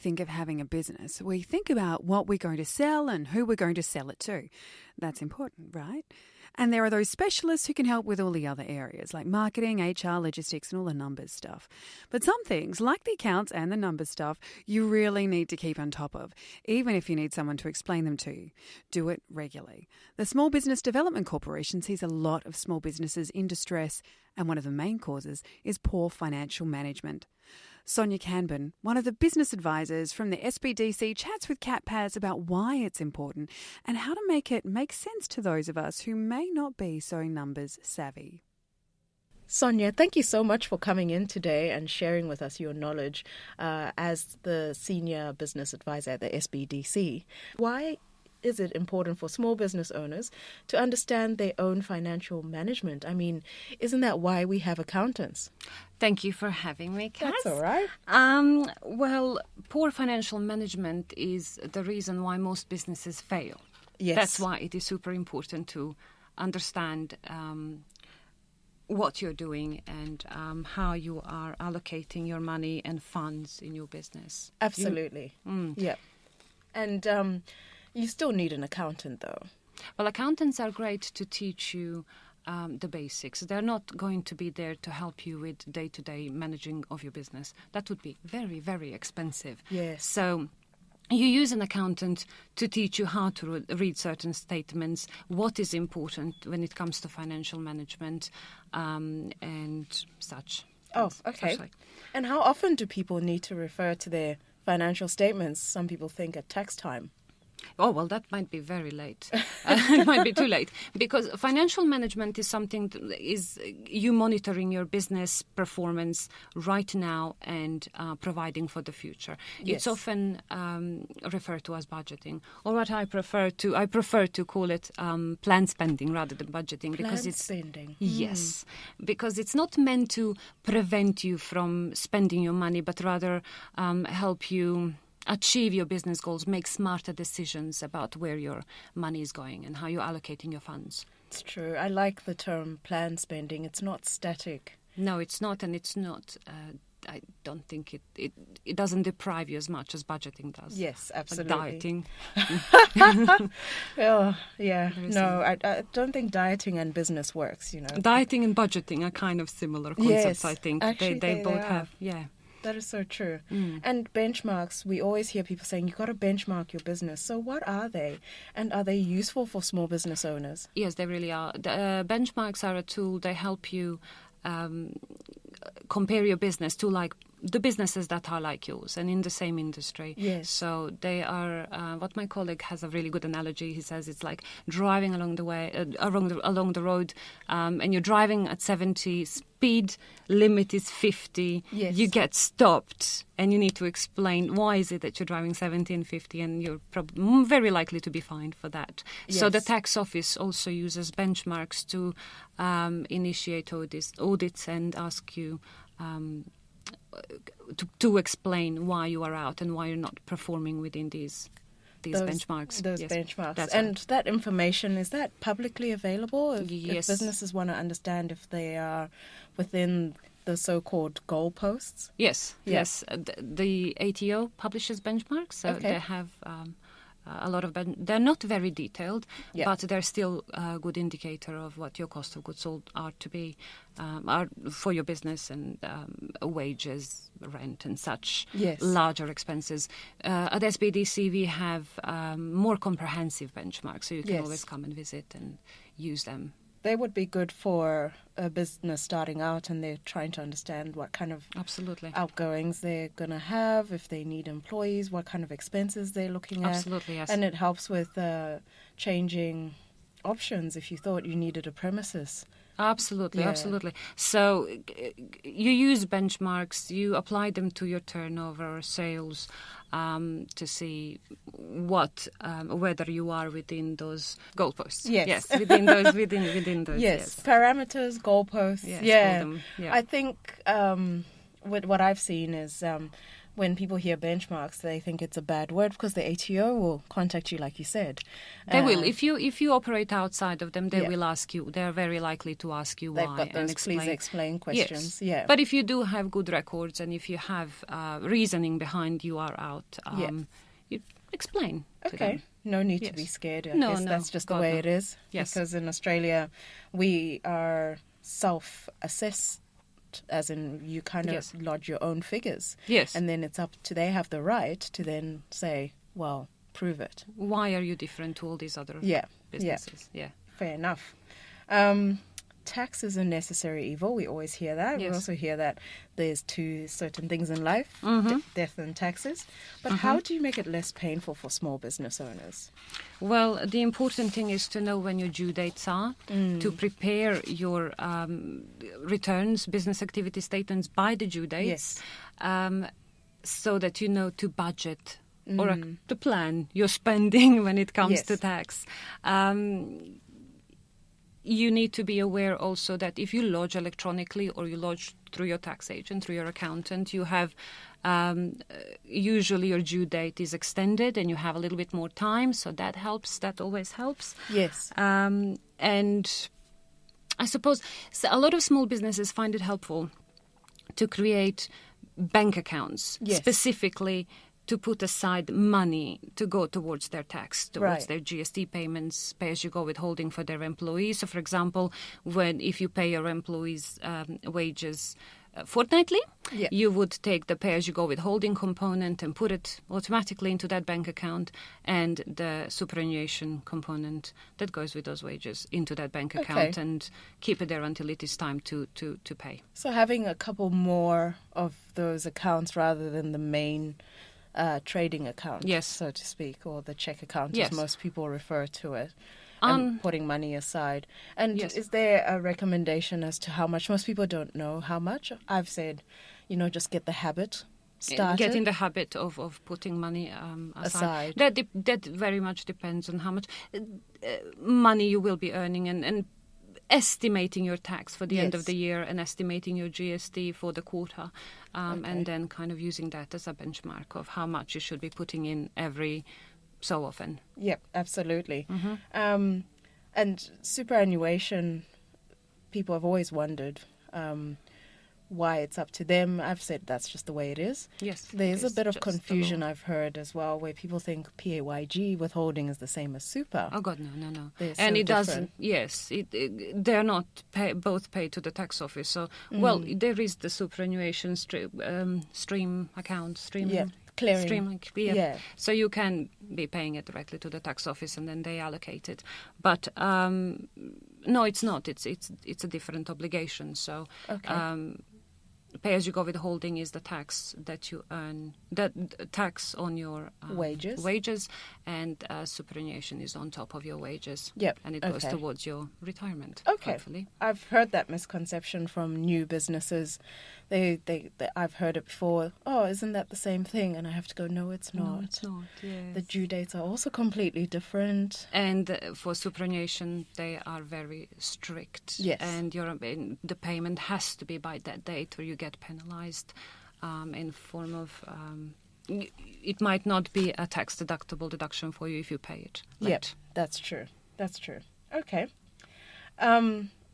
think of having a business, we think about what we're going to sell and who we're going to sell it to. That's important, right? And there are those specialists who can help with all the other areas like marketing, HR, logistics and all the numbers stuff. But some things, like the accounts and the numbers stuff, you really need to keep on top of, even if you need someone to explain them to you. Do it regularly. The Small Business Development Corporation sees a lot of small businesses in distress, and one of the main causes is poor financial management. Sonja Kanban, one of the business advisors from the SBDC, chats with Kat Paz about why it's important and how to make it make sense to those of us who may not be so numbers savvy. Sonja, thank you so much for coming in today and sharing with us your knowledge as the Senior Business Advisor at the SBDC. Why is it important for small business owners to understand their own financial management? I mean, isn't that why we have accountants? Thank you for having me, Kat. That's all right. Well, poor financial management is the reason why most businesses fail. Yes. That's why it is super important to understand what you're doing and how you are allocating your money and funds in your business. Absolutely. Yeah. And you still need an accountant, though. Well, accountants are great to teach you the basics. They're not going to be there to help you with day-to-day managing of your business. That would be very, very expensive. Yes. So you use an accountant to teach you how to read certain statements, what is important when it comes to financial management and such. Oh, okay. And how often do people need to refer to their financial statements? Some people think at tax time. Oh, well, that might be very late. It might be too late, because financial management is something that is you monitoring your business performance right now and providing for the future. Yes. It's often referred to as budgeting, or what I prefer to call it planned spending rather than budgeting, because it's spending. Yes, because it's not meant to prevent you from spending your money, but rather help you achieve your business goals, make smarter decisions about where your money is going and how you're allocating your funds. It's true. I like the term planned spending. It's not static. No, it's not, and it's not. I don't think it doesn't deprive you as much as budgeting does. Yes, absolutely. Like dieting. Oh, yeah. No, I don't think dieting and business works, you know. Dieting and budgeting are kind of similar concepts, yes, I think. Actually, they both have, yeah. That is so true. And benchmarks, we always hear people saying you've got to benchmark your business. So what are they? And are they useful for small business owners? Yes, they really are. Benchmarks are a tool. They help you compare your business to like the businesses that are like yours and in the same industry. Yes. So they are, what my colleague has a really good analogy. He says it's like driving along the way, along the road, and you're driving at 70, speed limit is 50. Yes. You get stopped and you need to explain why is it that you're driving 70 and 50, and you're very likely to be fined for that. Yes. So the tax office also uses benchmarks to initiate audits and ask you to explain why you are out and why you're not performing within these benchmarks. Those yes, benchmarks. And right. That information, is that publicly available? If businesses want to understand if they are within the so-called goalposts? Yes, yes. The ATO publishes benchmarks, so they have a lot of they're not very detailed, but they're still a good indicator of what your cost of goods sold are to be, are for your business, and wages, rent, and such larger expenses. At SBDC, we have more comprehensive benchmarks, so you can always come and visit and use them. They would be good for a business starting out and they're trying to understand what kind of outgoings they're going to have, if they need employees, what kind of expenses they're looking at. Absolutely, yes. And it helps with changing options if you thought you needed a premises. Absolutely, absolutely. So you use benchmarks, you apply them to your turnover, sales, to see whether you are within those goalposts. Yes, within those. Yes, parameters, goalposts. Yes, I think what I've seen is when people hear benchmarks, they think it's a bad word because the ATO will contact you, like you said. They will. If you operate outside of them, they will ask you. They're very likely to ask you They've why got those and explain. please explain questions. Yes. Yeah. But if you do have good records and if you have reasoning behind you are out, you explain to them. No need to be scared. I guess that's just the God, way no. it is. Yes. Because in Australia, we are self-assessed, as in you kind of lodge your own figures. Yes. And then it's up to, they have the right to then say, well, prove it. Why are you different to all these other businesses? Yeah. Fair enough. Tax is a necessary evil. We always hear that. Yes. We also hear that there's two certain things in life, death and taxes. But how do you make it less painful for small business owners? Well, the important thing is to know when your due dates are, to prepare your returns, business activity statements by the due dates, so that you know to budget or to plan your spending when it comes to tax. You need to be aware also that if you lodge electronically or you lodge through your tax agent, through your accountant, you have usually your due date is extended and you have a little bit more time, so that helps. That always helps. Yes. And I suppose a lot of small businesses find it helpful to create bank accounts specifically to put aside money to go towards their tax, towards their GST payments, pay-as-you-go withholding for their employees. So, for example, if you pay your employees' wages fortnightly, you would take the pay-as-you-go withholding component and put it automatically into that bank account, and the superannuation component that goes with those wages into that bank account, and keep it there until it is time to pay. So having a couple more of those accounts rather than the main trading account, so to speak, or the check account, as most people refer to it, and putting money aside. And is there a recommendation as to how much? Most people don't know how much. I've said, just get the habit started. Get in the habit of putting money aside. That very much depends on how much money you will be earning, and estimating your tax for the end of the year, and estimating your GST for the quarter, and then kind of using that as a benchmark of how much you should be putting in every so often. Yep, absolutely. And superannuation, people have always wondered why it's up to them. I've said that's just the way it is. Yes. There's a bit of confusion I've heard as well, where people think PAYG withholding is the same as super. Oh God, no. And it doesn't. Yes, they're not both paid to the tax office. So there is the superannuation stream account. Clearing. So you can be paying it directly to the tax office, and then they allocate it. But no, it's not. It's a different obligation. So pay-as-you-go withholding is the tax that you earn, that tax on your wages, and superannuation is on top of your wages. Yep. And it goes towards your retirement. Hopefully. I've heard that misconception from new businesses. I've heard it before. Oh, isn't that the same thing? And I have to go, no, it's not. No, it's not. Yes. The due dates are also completely different. And for superannuation, they are very strict. Yes. And the payment has to be by that date, or you get penalised in form of. It might not be a tax deductible deduction for you if you pay it late. Yep, that's true. Okay.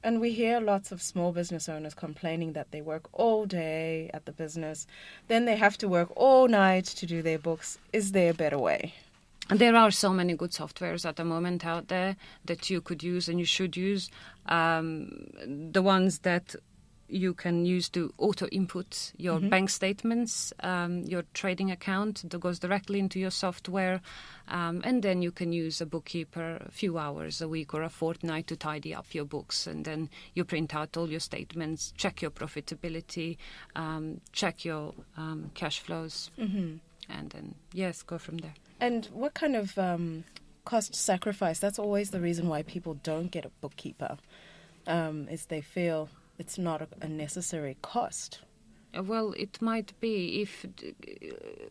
And we hear lots of small business owners complaining that they work all day at the business, then they have to work all night to do their books. Is there a better way? There are so many good softwares at the moment out there that you could use and you should use. The ones that you can use to auto-input your bank statements, your trading account that goes directly into your software, and then you can use a bookkeeper a few hours a week or a fortnight to tidy up your books, and then you print out all your statements, check your profitability, check your cash flows, and then, go from there. And what kind of cost sacrifice? That's always the reason why people don't get a bookkeeper, is they feel it's not a necessary cost. Well, it might be if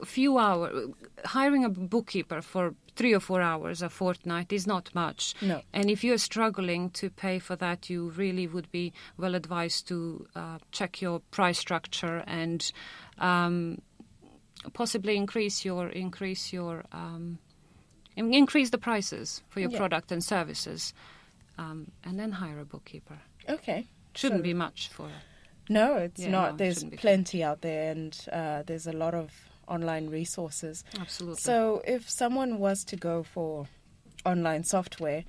a few hours, hiring a bookkeeper for 3 or 4 hours a fortnight is not much. No. And if you're struggling to pay for that, you really would be well advised to check your price structure and possibly increase the prices for your product and services, and then hire a bookkeeper. Okay. Shouldn't be much for. No, it's not. No, there's plenty out there, and there's a lot of online resources. Absolutely. So if someone was to go for online software,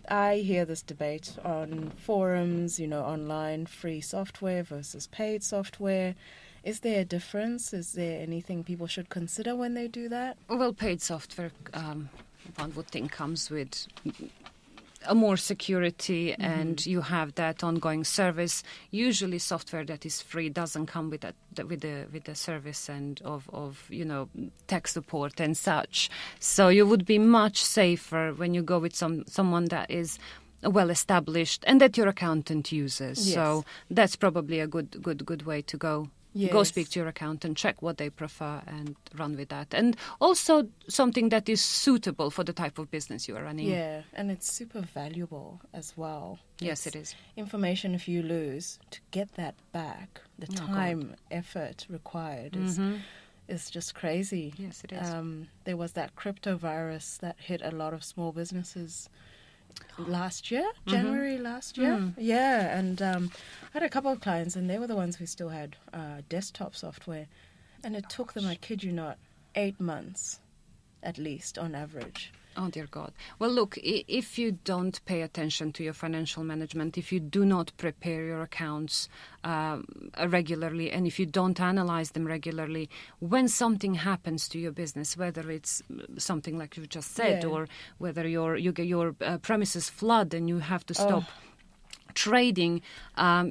I hear this debate on forums, online free software versus paid software. Is there a difference? Is there anything people should consider when they do that? Well, paid software, one would think, comes with a more security, and you have that ongoing service. Usually, software that is free doesn't come with that, with the service and of tech support and such. So you would be much safer when you go with someone that is well established and that your accountant uses. Yes. So that's probably a good way to go. Yes. Go speak to your accountant, check what they prefer, and run with that. And also something that is suitable for the type of business you are running. Yeah, and it's super valuable as well. Yes, it is. Information, if you lose, to get that back, the time, effort required is just crazy. Yes, it is. There was that crypto virus that hit a lot of small businesses last year, January last year. Yeah, and I had a couple of clients, and they were the ones who still had desktop software, and it took them, I kid you not, 8 months at least on average. Oh, dear God. Well, look, if you don't pay attention to your financial management, if you do not prepare your accounts regularly, and if you don't analyze them regularly, when something happens to your business, whether it's something like you just said, or whether you get your premises flood and you have to stop trading,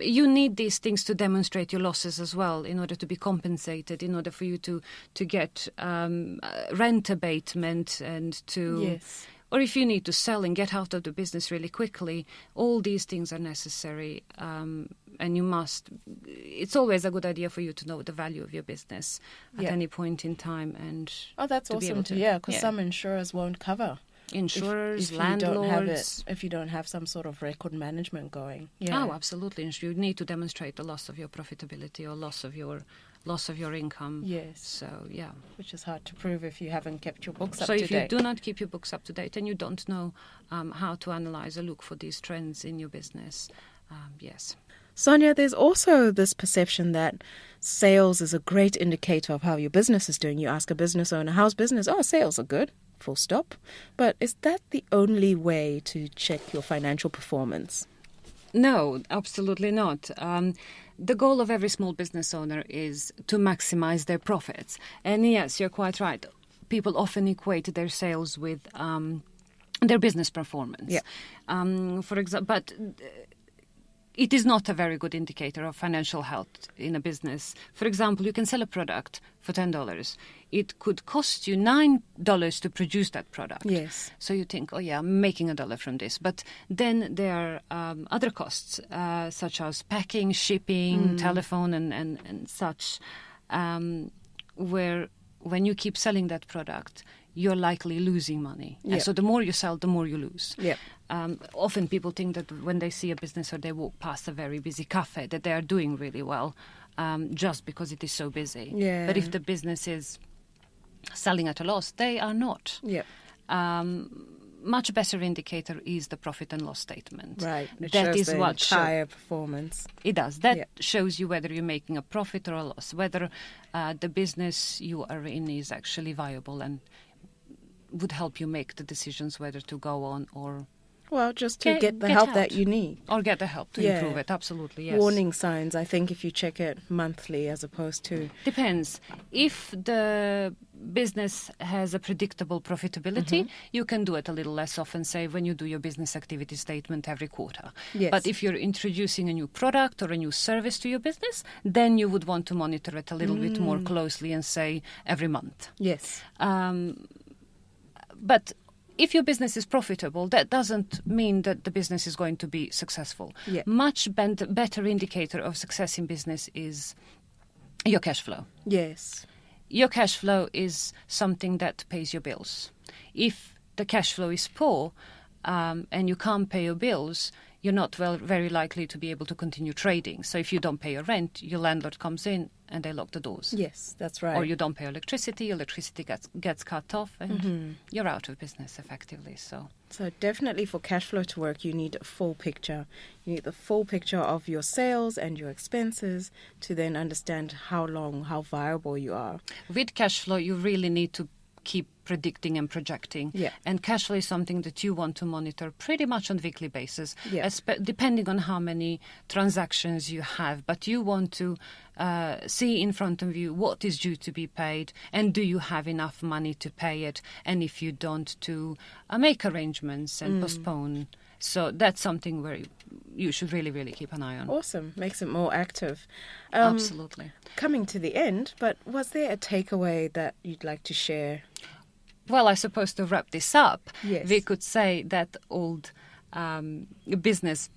you need these things to demonstrate your losses as well in order to be compensated, in order for you to get rent abatement and to... Yes. Or if you need to sell and get out of the business really quickly, all these things are necessary, and you must... It's always a good idea for you to know the value of your business at any point in time. And that's awesome to hear, because some insurers won't cover. Insurers, if landlords. if you don't have some sort of record management going. Yeah. Oh, absolutely. You need to demonstrate the loss of your profitability or loss of your income. Yes. So, yeah. Which is hard to prove if you haven't kept your books up to date. So if you do not keep your books up to date and you don't know how to analyze or look for these trends in your business, yes. Sonja, there's also this perception that sales is a great indicator of how your business is doing. You ask a business owner, how's business? Oh, sales are good. Full stop. But is that the only way to check your financial performance? No, absolutely not. The goal of every small business owner is to maximize their profits. And yes, you're quite right. People often equate their sales with their business performance. Yeah. For example, but it is not a very good indicator of financial health in a business. For example, you can sell a product for $10. It could cost you $9 to produce that product. Yes. So you think, oh yeah, I'm making $1 from this. But then there are other costs, such as packing, shipping, telephone, and such, where when you keep selling that product, you're likely losing money. Yep. So the more you sell, the more you lose. Yep. Often people think that when they see a business or they walk past a very busy cafe, that they are doing really well, just because it is so busy. Yeah. But if the business is selling at a loss, they are not. Yep. Much better indicator is the profit and loss statement. Right. It that shows is the what entire performance. It does. That shows you whether you're making a profit or a loss, whether the business you are in is actually viable and would help you make the decisions whether to go on or... Well, just to get the help that you need. Or get the help to improve it, absolutely, yes. Warning signs, I think, if you check it monthly as opposed to... Depends. If the business has a predictable profitability, you can do it a little less often, say, when you do your business activity statement every quarter. Yes. But if you're introducing a new product or a new service to your business, then you would want to monitor it a little bit more closely and say every month. Yes. But if your business is profitable, that doesn't mean that the business is going to be successful. Yeah. Much better indicator of success in business is your cash flow. Yes. Your cash flow is something that pays your bills. If the cash flow is poor and you can't pay your bills, you're not very likely to be able to continue trading. So if you don't pay your rent, your landlord comes in and they lock the doors. Yes, that's right. Or you don't pay electricity gets cut off, and you're out of business effectively. So definitely for cash flow to work, you need a full picture. You need the full picture of your sales and your expenses to then understand how viable you are. With cash flow, you really need to keep predicting and projecting. Yeah. And cash flow is something that you want to monitor pretty much on a weekly basis, Yeah. depending on how many transactions you have. But you want to see in front of you what is due to be paid, and do you have enough money to pay it, and if you don't, to make arrangements and postpone. So that's something where you should really, really keep an eye on. Awesome. Makes it more active. Absolutely. Coming to the end, but was there a takeaway that you'd like to share? Well, I suppose to wrap this up, Yes. we could say that old business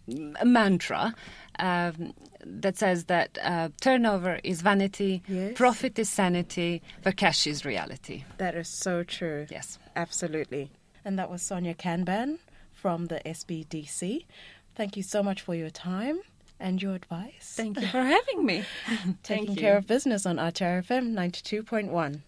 mantra that says that turnover is vanity, Yes. profit is sanity, but cash is reality. That is so true. Yes. Absolutely. And that was Sonja Kanban from the SBDC. Thank you so much for your time and your advice. Thank you for having me. Taking care of business on RTR FM 92.1.